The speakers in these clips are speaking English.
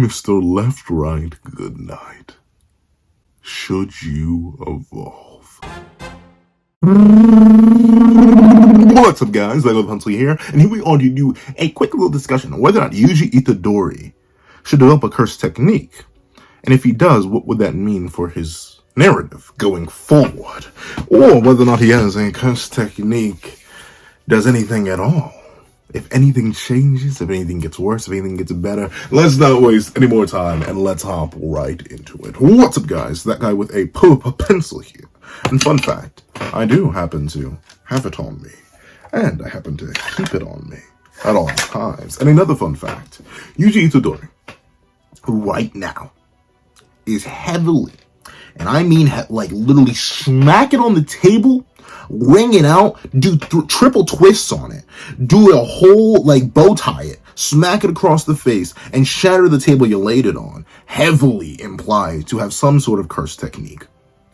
Mr. Left Right, good night. Should you evolve? What's up, guys? Lego Huntley here, and here we are to do a quick little discussion on whether or not Yuji Itaodri should develop a curse technique. And if he does, what would that mean for his narrative going forward? Or whether or not he has a curse technique, does anything at all. If anything changes, if anything gets worse, if anything gets better, let's not waste any more time and let's hop right into it. What's up, guys? That guy with a pencil here. And fun fact, I do happen to have it on me. And I happen to keep it on me at all times. And another fun fact, Yuji Itaodri, right now, is heavily, and I mean like literally smack it on the table, ring it out, do triple twists on it, do a whole like bow tie it, smack it across the face, and shatter the table you laid it on, heavily implied to have some sort of curse technique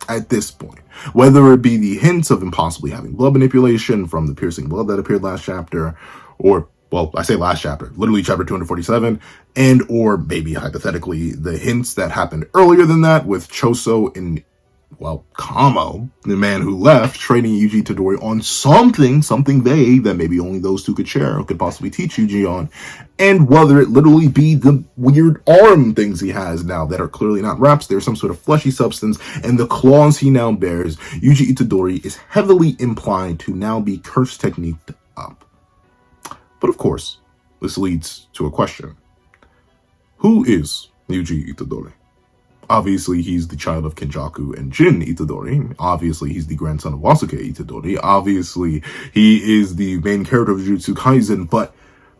at this point. Whether it be the hints of him possibly having blood manipulation from the piercing blood that appeared last chapter, or, well, I say last chapter, literally chapter 247, and or maybe hypothetically the hints that happened earlier than that with Choso and, well, Kashimo, the man who left, training Yuji Itaodri on something vague that maybe only those two could share or could possibly teach Yuji on, and whether it literally be the weird arm things he has now that are clearly not wraps, there's some sort of fleshy substance, and the claws he now bears, Yuji Itaodri is heavily implied to now be curse techniqued up. But of course, this leads to a question. Who is Yuji Itaodri? Obviously, he's the child of Kenjaku and Jin Itaodri. Obviously, he's the grandson of Wasuke Itaodri. Obviously, he is the main character of Jujutsu Kaisen. But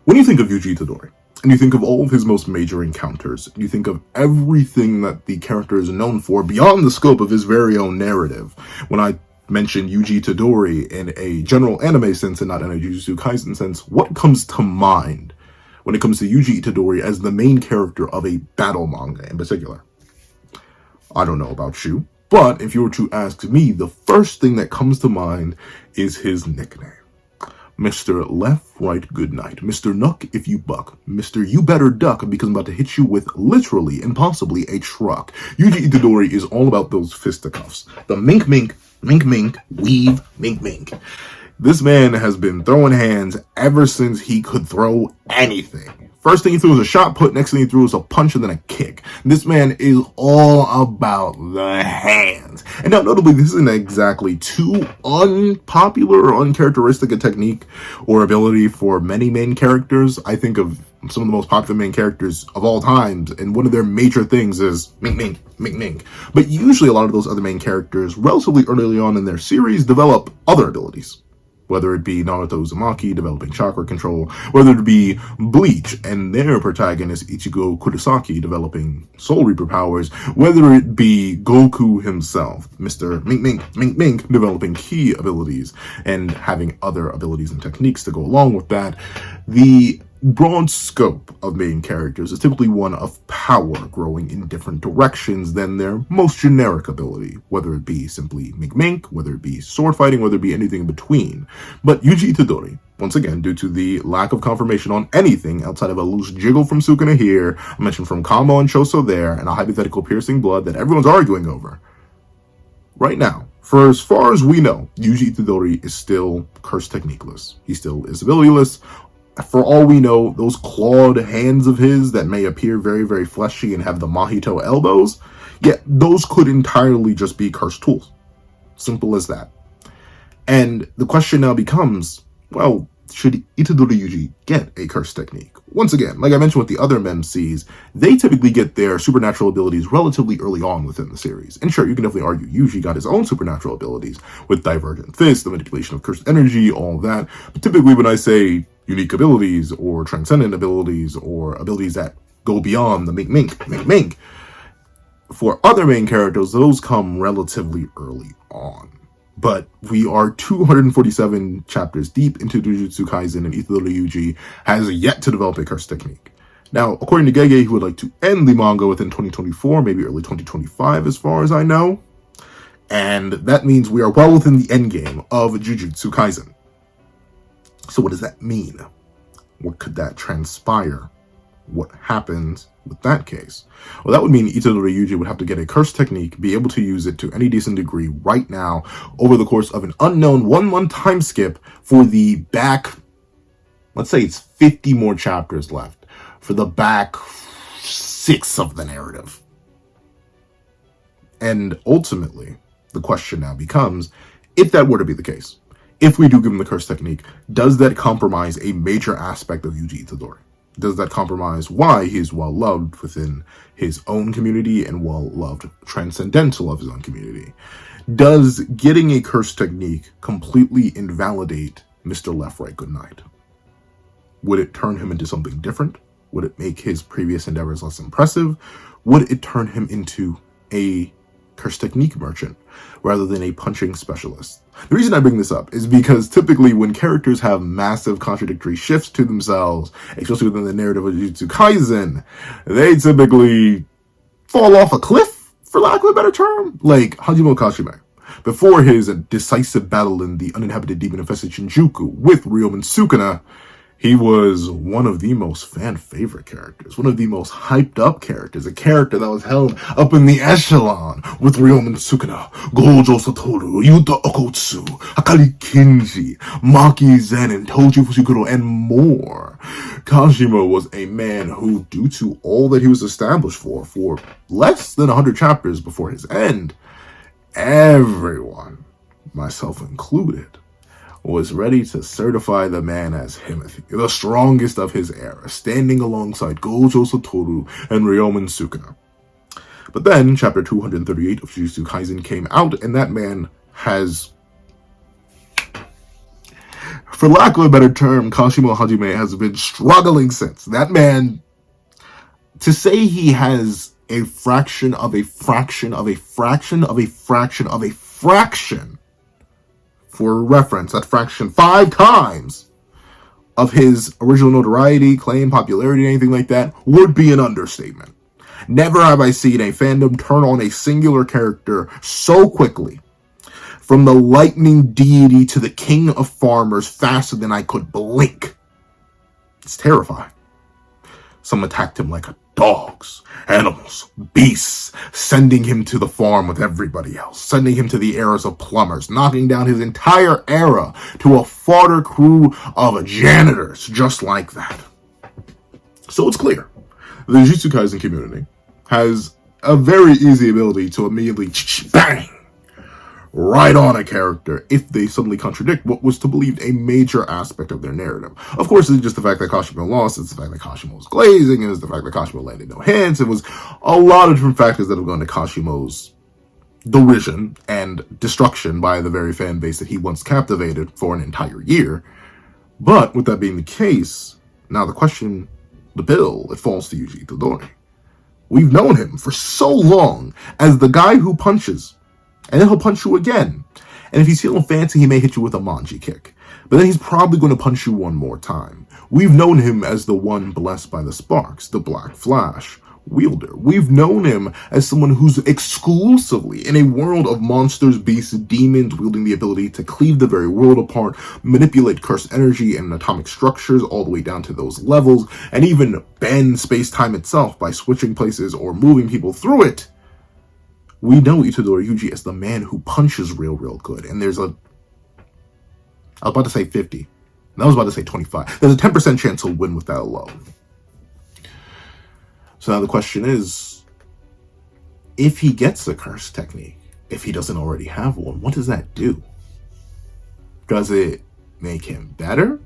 when you think of Yuji Itaodri, and you think of all of his most major encounters, you think of everything that the character is known for beyond the scope of his very own narrative. When I mention Yuji Itaodri in a general anime sense and not in a Jujutsu Kaisen sense, what comes to mind when it comes to Yuji Itaodri as the main character of a battle manga in particular? I don't know about you, but if you were to ask me, the first thing that comes to mind is his nickname. Mr. Left, Right, Good Night. Mr. Nuck if you buck. Mr. You better duck because I'm about to hit you with literally and possibly a truck. Yuji Itaodri is all about those fisticuffs. The mink, mink, mink, mink, weave, mink, mink. This man has been throwing hands ever since he could throw anything. First thing he threw was a shot put, next thing he threw was a punch and then a kick. This man is all about the hands. And now, notably, this isn't exactly too unpopular or uncharacteristic a technique or ability for many main characters. I think of some of the most popular main characters of all times, and one of their major things is mink, mink, mink, mink. But usually a lot of those other main characters, relatively early on in their series, develop other abilities. Whether it be Naruto Uzumaki developing chakra control, whether it be Bleach and their protagonist Ichigo Kurosaki developing Soul Reaper powers, whether it be Goku himself, Mr. Mink Mink Mink Mink, developing ki abilities and having other abilities and techniques to go along with that. The broad scope of main characters is typically one of power growing in different directions than their most generic ability, whether it be simply Mink Mink, whether it be sword fighting, whether it be anything in between. But Yuji Itaodri, once again, due to the lack of confirmation on anything outside of a loose jiggle from Sukuna here, I mentioned from Kashimo and Choso there, and a hypothetical piercing blood that everyone's arguing over. Right now, for as far as we know, Yuji Itaodri is still curse techniqueless. He still is abilityless. For all we know, those clawed hands of his that may appear very, very fleshy and have the Mahito elbows, yeah, those could entirely just be cursed tools. Simple as that. And the question now becomes, well, should Itaodri Yuji get a curse technique? Once again, like I mentioned with the other MCs, they typically get their supernatural abilities relatively early on within the series. And sure, you can definitely argue Yuji got his own supernatural abilities with Divergent Fist, the manipulation of cursed energy, all that. But typically when I say unique abilities or transcendent abilities or abilities that go beyond the mink, mink, mink, mink, for other main characters, those come relatively early on. But we are 247 chapters deep into Jujutsu Kaisen, and Itaodri Yuji has yet to develop a curse technique. Now, according to Gege, he would like to end the manga within 2024, maybe early 2025 as far as I know. And that means we are well within the endgame of Jujutsu Kaisen. So what does that mean? What could that transpire What happens with that case? Well, that would mean Itaodri Yuji would have to get a curse technique, be able to use it to any decent degree right now over the course of an unknown 1-month time skip for the back, let's say it's 50 more chapters left, for the back 6 of the narrative. And ultimately, the question now becomes, if that were to be the case, if we do give him the curse technique, does that compromise a major aspect of Yuji Itaodri? Does that compromise why he's well-loved within his own community and well-loved transcendental of his own community? Does getting a curse technique completely invalidate Mr. Left, Right, Good Night? Would it turn him into something different? Would it make his previous endeavors less impressive? Would it turn him into a curse technique merchant rather than a punching specialist? The reason I bring this up is because typically when characters have massive contradictory shifts to themselves, especially within the narrative of Jujutsu Kaisen, they typically fall off a cliff, for lack of a better term, like Hajimekashimo. Before his decisive battle in the uninhabited demon-infested Shinjuku with Ryomen Sukuna, he was one of the most fan-favorite characters, one of the most hyped-up characters, a character that was held up in the echelon with Ryomen Sukuna, Gojo Satoru, Yuta Okotsu, Akari Kinji, Maki Zen, and tojifushiguro, and more. Kashimo was a man who, due to all that he was established for less than 100 chapters before his end, everyone, myself included, was ready to certify the man as Himothy, the strongest of his era, standing alongside Gojo Satoru and Ryomen Sukuna. But then, chapter 238 of Jujutsu Kaisen came out, and that man has, for lack of a better term, Kashimo Hajime has been struggling since. That man, to say he has a fraction of a fraction of a fraction of a fraction of a fraction, for reference, that fraction 5 times of his original notoriety, claim, popularity, anything like that, would be an understatement. Never have I seen a fandom turn on a singular character so quickly, from the lightning deity to the king of farmers, faster than I could blink. It's terrifying. Some attacked him like dogs, animals, beasts, sending him to the farm with everybody else, sending him to the eras of plumbers, knocking down his entire era to a fodder crew of janitors, just like that. So it's clear, the Jujutsu Kaisen community has a very easy ability to immediately bang right on a character if they suddenly contradict what was to believe a major aspect of their narrative. Of course, it's just the fact that Kashimo lost, it's the fact that Kashimo was glazing, it's the fact that Kashimo landed no hits. It was a lot of different factors that have gone to Kashimo's derision and destruction by the very fan base that he once captivated for an entire year. But with that being the case, now the question, the bill, it falls to Yuji Itaodri. We've known him for so long as the guy who punches, and then he'll punch you again. And if he's feeling fancy, he may hit you with a manji kick. But then he's probably going to punch you one more time. We've known him as the one blessed by the sparks, the Black Flash wielder. We've known him as someone who's exclusively in a world of monsters, beasts, demons, wielding the ability to cleave the very world apart, manipulate cursed energy and atomic structures all the way down to those levels, and even bend space-time itself by switching places or moving people through it. We know Itaodri Yuji as the man who punches real good. And there's I was about to say 50. And I was about to say 25. There's a 10% chance he'll win with that alone. So now the question is, if he gets the curse technique, if he doesn't already have one, what does that do? Does it make him better?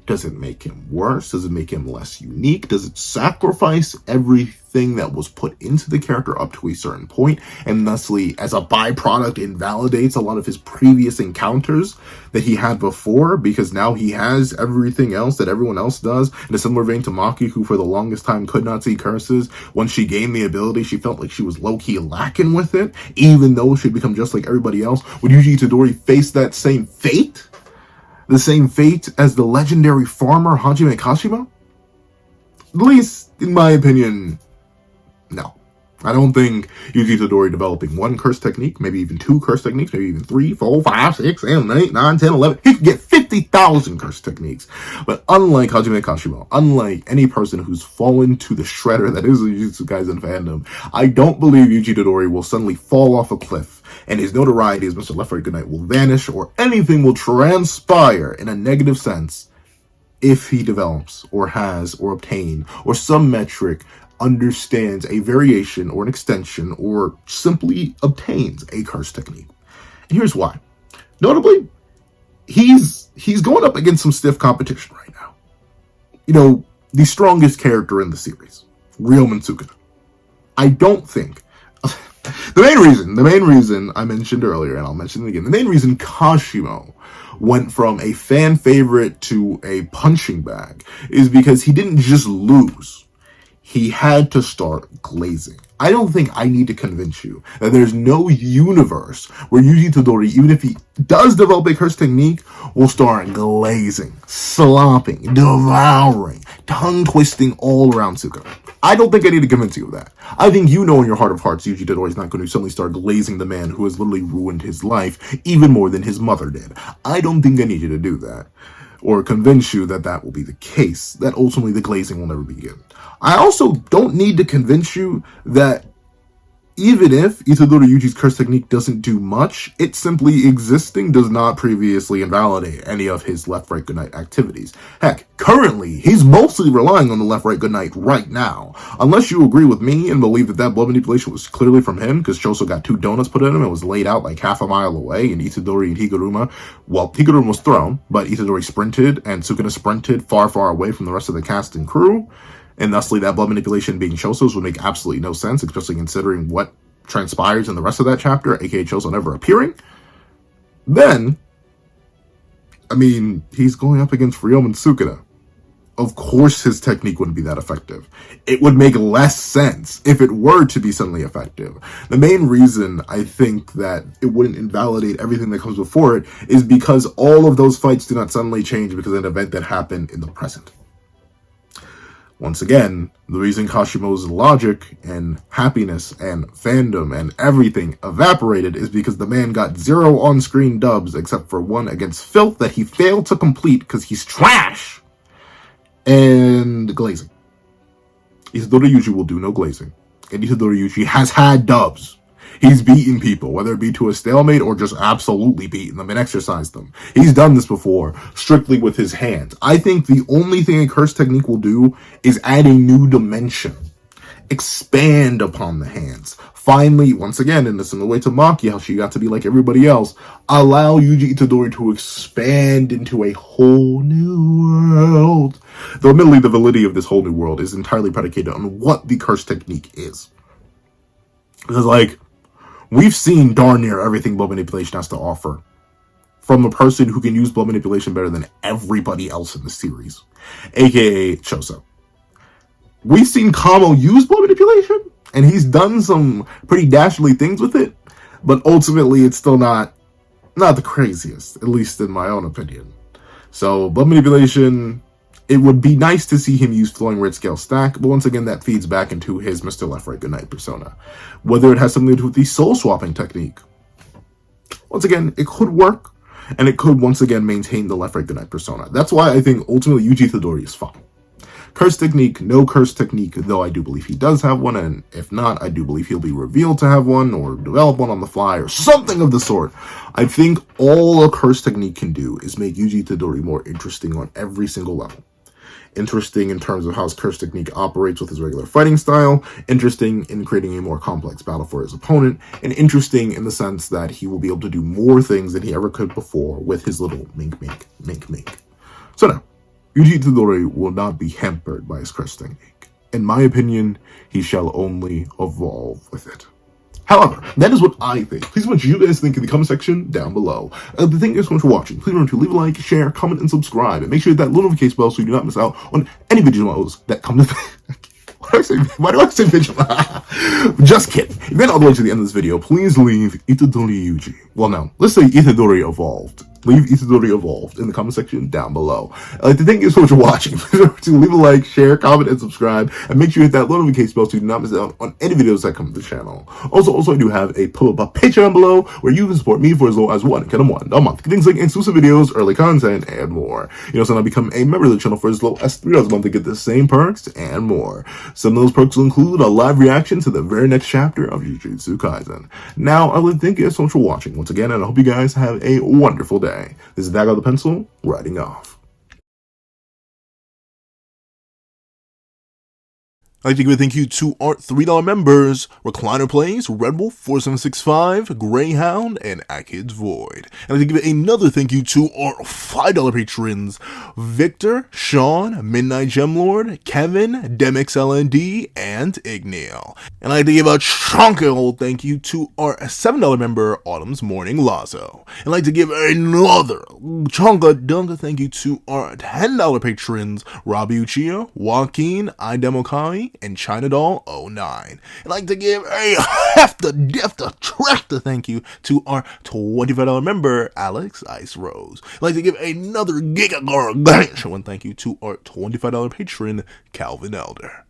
Does it make him worse? Does it make him less unique? Does it sacrifice everything that was put into the character up to a certain point, and thusly, as a byproduct, invalidates a lot of his previous encounters that he had before, because now he has everything else that everyone else does, in a similar vein to Maki, who for the longest time could not see curses. Once she gained the ability, she felt like she was low-key lacking with it, even though she'd become just like everybody else. Would Yuji Itaodri face that same fate? The same fate as the legendary farmer Hajimekashimo? At least, in my opinion, no. I don't think Yuji Itadori developing one curse technique, maybe even two curse techniques, maybe even 3, 4, 5, 6, 7, 8, 9, 10, 11. He could get 50,000 curse techniques. But unlike hajimekashimo, unlike any person who's fallen to the shredder that is the Jujutsu Kaisen fandom, I don't believe Yuji Itadori will suddenly fall off a cliff and his notoriety as Mr. Left Right Good Night will vanish or anything will transpire in a negative sense if he develops or has or obtain or some metric understands a variation or an extension or simply obtains a curse technique. And here's why. Notably, he's going up against some stiff competition right now. You know, the strongest character in the series, Ryoma Tsukuna. I don't think the main reason I mentioned earlier, and I'll mention it again, the main reason Kashimo went from a fan favorite to a punching bag is because he didn't just lose. He had to start glazing. I don't think I need to convince you that there's no universe where Yuji Itadori, even if he does develop a curse technique, will start glazing, slopping, devouring, tongue-twisting all around Tsukuna. I don't think I need to convince you of that. I think you know in your heart of hearts Yuji Itadori is not going to suddenly start glazing the man who has literally ruined his life even more than his mother did. I don't think I need you to do that or convince you that that will be the case, that ultimately the glazing will never begin. I also don't need to convince you that even if Itadori Yuji's curse technique doesn't do much, it simply existing does not previously invalidate any of his left-right good night activities. Heck, currently, he's mostly relying on the left-right good night right now. Unless you agree with me and believe that that blood manipulation was clearly from him, because Choso got 2 donuts put in him and was laid out like half a mile away, and Itadori and Higuruma, well, Higuruma was thrown, but Itadori sprinted, and Tsukuna sprinted far, far away from the rest of the cast and crew. And thusly, that blood manipulation being Choso's would make absolutely no sense, especially considering what transpires in the rest of that chapter, aka Choso never appearing. Then, I mean, he's going up against Ryoma Tsukuna. Of course his technique wouldn't be that effective. It would make less sense if it were to be suddenly effective. The main reason I think that it wouldn't invalidate everything that comes before it is because all of those fights do not suddenly change because of an event that happened in the present. Once again, the reason Kashimo's logic and happiness and fandom and everything evaporated is because the man got 0 on-screen dubs except for one against Filth that he failed to complete because he's trash, and glazing. Itadori Yuji will do no glazing, and Itadori Yuji has had dubs. He's beaten people, whether it be to a stalemate or just absolutely beaten them and exercised them. He's done this before, strictly with his hands. I think the only thing a curse technique will do is add a new dimension. Expand upon the hands. Finally, once again, in a similar way to Maki, how she got to be like everybody else, allow Yuji Itadori to expand into a whole new world. Though admittedly, the validity of this whole new world is entirely predicated on what the curse technique is. Because, like, we've seen darn near everything blood manipulation has to offer from a person who can use blood manipulation better than everybody else in the series, aka Choso. We've seen Kamo use blood manipulation, and he's done some pretty dastardly things with it, but ultimately it's still not the craziest, at least in my own opinion. So blood manipulation, it would be nice to see him use Flowing Red Scale Stack, but once again, that feeds back into his Mr. Left Right Good Night persona. Whether it has something to do with the soul swapping technique, once again, it could work, and it could once again maintain the Left Right Good Night persona. That's why I think ultimately Yuji Itadori is fine. Curse technique, no curse technique, though I do believe he does have one, and if not, I do believe he'll be revealed to have one, or develop one on the fly, or something of the sort. I think all a curse technique can do is make Yuji Itadori more interesting on every single level. Interesting in terms of how his curse technique operates with his regular fighting style, interesting in creating a more complex battle for his opponent, and interesting in the sense that he will be able to do more things than he ever could before with his little mink. So now, Yuji Itadori will not be hampered by his curse technique. In my opinion, he shall only evolve with it. However, that is what I think. Please let you guys think in the comment section down below. Thank you guys so much for watching. Please remember to leave a like, share, comment, and subscribe. And make sure you hit that little notification bell so you do not miss out on any videos that come to Why do I say video? Just kidding. If you made it all the way to the end of this video, please leave Itadori Yuji. Well, no, let's say Itadori evolved leave Itaodri Evolved in the comment section down below. I'd like to thank you so much for watching. To leave a like, share, comment, and subscribe, and make sure you hit that notification bell so you do not miss out on any videos that come to the channel. Also, I do have a pull-up Patreon below where you can support me for as low as $1 a month. Things like exclusive videos, early content, and more. You also now become a member of the channel for as low as $3 a month to get the same perks and more. Some of those perks will include a live reaction to the very next chapter of Jujutsu Kaisen. Now, I would like to thank you so much for watching once again, and I hope you guys have a wonderful day. This is Dago the Pencil, writing off. I'd like to give a thank you to our $3 members, Recliner Plays, Red Wolf 4765, Greyhound, and Akid's Void. And I'd like to give another thank you to our $5 patrons, Victor, Sean, Midnight Gemlord, Kevin, DemXLND, and Igneal. And I'd like to give a chunky old thank you to our $7 member, Autumn's Morning Lazo. And I'd like to give another chunka thank you to our $10 patrons, Robbie Uchiha, Joaquin, Idemokami, and China Doll 09. I'd like to give a tractor thank you to our $25 member, Alex Ice Rose. I'd like to give another giga gargantuan thank you to our $25 patron, Calvin Elder.